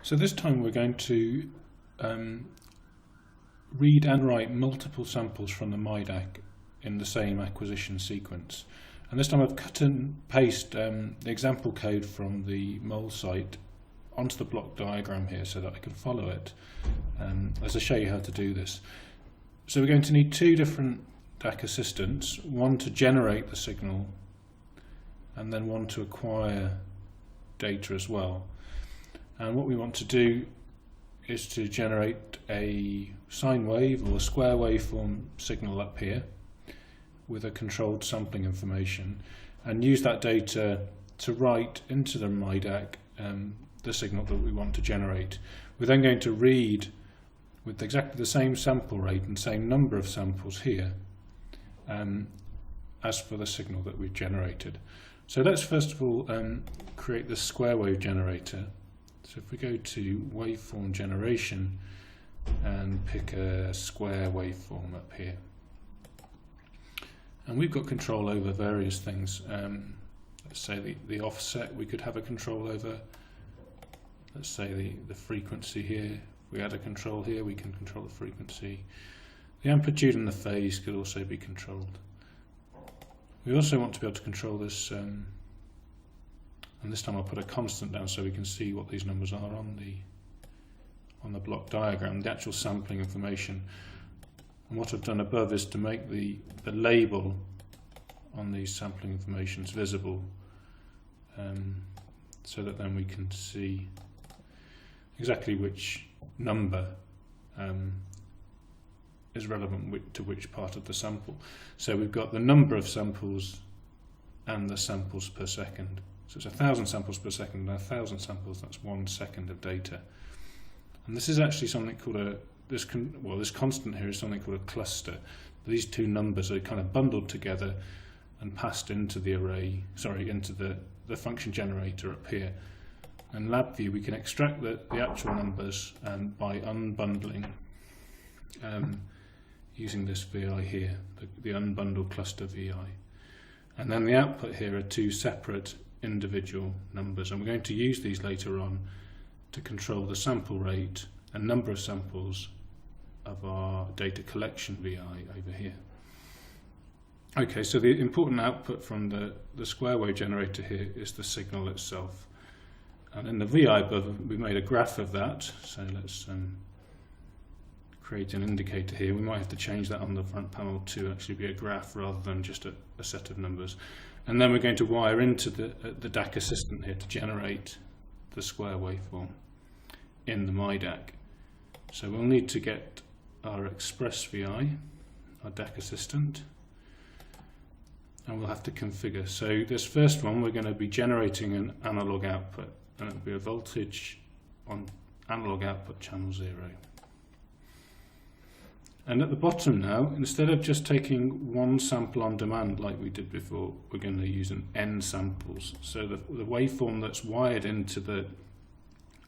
So this time we're going to read and write multiple samples from the myDAQ in the same acquisition sequence. And this time I've cut and pasted the example code from the mole site onto the block diagram here so that I can follow it as I show you how to do this. So we're going to need two different DAQ assistants, one to generate the signal and then one to acquire data as well. And what we want to do is to generate a sine wave or a square waveform signal up here with a controlled sampling information and use that data to write into the myDAQ the signal that we want to generate. We're then going to read with exactly the same sample rate and same number of samples here as for the signal that we've generated. So let's first of all create the square wave generator. So if we go to waveform generation and pick a square waveform up here, and we've got control over various things. Let's say the offset we could have a control over. Let's say the frequency here. If we add a control here, we can control the frequency. The amplitude and the phase could also be controlled. We also want to be able to control this, and this time I'll put a constant down so we can see what these numbers are on the block diagram, the actual sampling information. And what I've done above is to make the label on these sampling informations visible, so that then we can see exactly which number is relevant to which part of the sample. So we've got the number of samples and the samples per second. So it's 1,000 samples per second, and 1,000 samples, that's 1 second of data. And this is actually something called this constant here is something called a cluster. These two numbers are kind of bundled together and passed into the array, into the function generator up here. In LabVIEW we can extract the actual numbers by unbundling using this VI here, the unbundled cluster VI. And then the output here are two separate individual numbers, and we're going to use these later on to control the sample rate and number of samples of our data collection VI over here. Okay, so the important output from the square wave generator here is the signal itself. And in the VI above, we made a graph of that, so let's create an indicator here. We might have to change that on the front panel to actually be a graph rather than just a set of numbers. And then we're going to wire into the DAQ assistant here to generate the square waveform in the myDAQ. So we'll need to get our express VI, our DAQ assistant, and we'll have to configure. So this first one, we're going to be generating an analog output, and it'll be a voltage on analog output channel 0. And at the bottom now, instead of just taking one sample on demand like we did before, we're going to use an N samples. So the waveform that's wired into the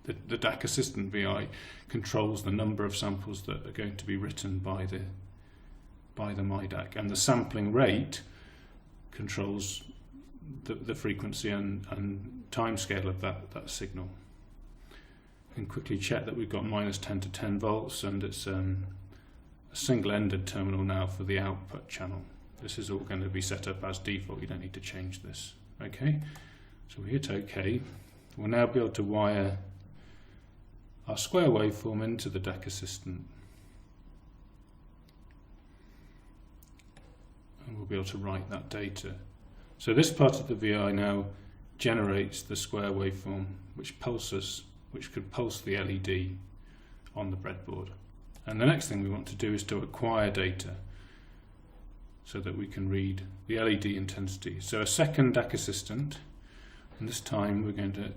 DAQ assistant VI controls the number of samples that are going to be written by the myDAQ, and the sampling rate controls the frequency and time scale of that signal. We can quickly check that we've got -10 to 10 volts, and it's a single-ended terminal now for the output channel. This is all going to be set up as default. You don't need to change this. Okay, so we hit OK. We'll now be able to wire our square waveform into the DAQ assistant, and we'll be able to write that data. So this part of the VI now generates the square waveform, which could pulse the LED on the breadboard. And the next thing we want to do is to acquire data so that we can read the LED intensity. So a second DAQ assistant, and this time we're going to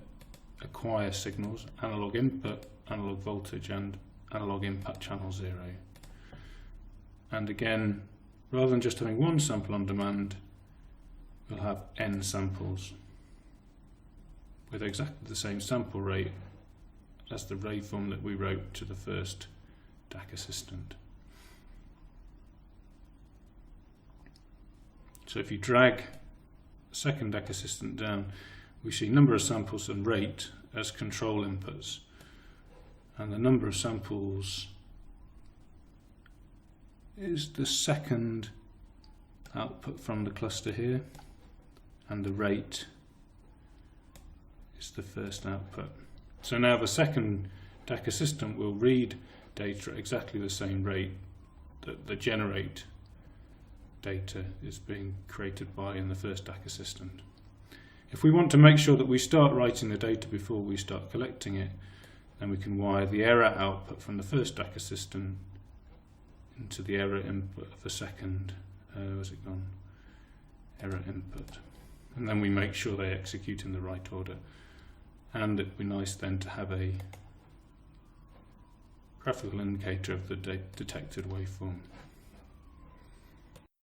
acquire signals, analog input, analog voltage, and analog impact channel 0. And again, rather than just having one sample on demand, we'll have N samples with exactly the same sample rate as the waveform that we wrote to the first DAQ assistant. So if you drag the second DAQ assistant down, we see number of samples and rate as control inputs. and the number of samples is the second output from the cluster here, and the rate is the first output. So now the second DAQ assistant will read data at exactly the same rate that the generate data is being created by in the first DAQ assistant. If we want to make sure that we start writing the data before we start collecting it, then we can wire the error output from the first DAQ assistant into the error input of the second, where's it gone? Error input. And then we make sure they execute in the right order. And it'd be nice then to have a graphical indicator of the detected waveform.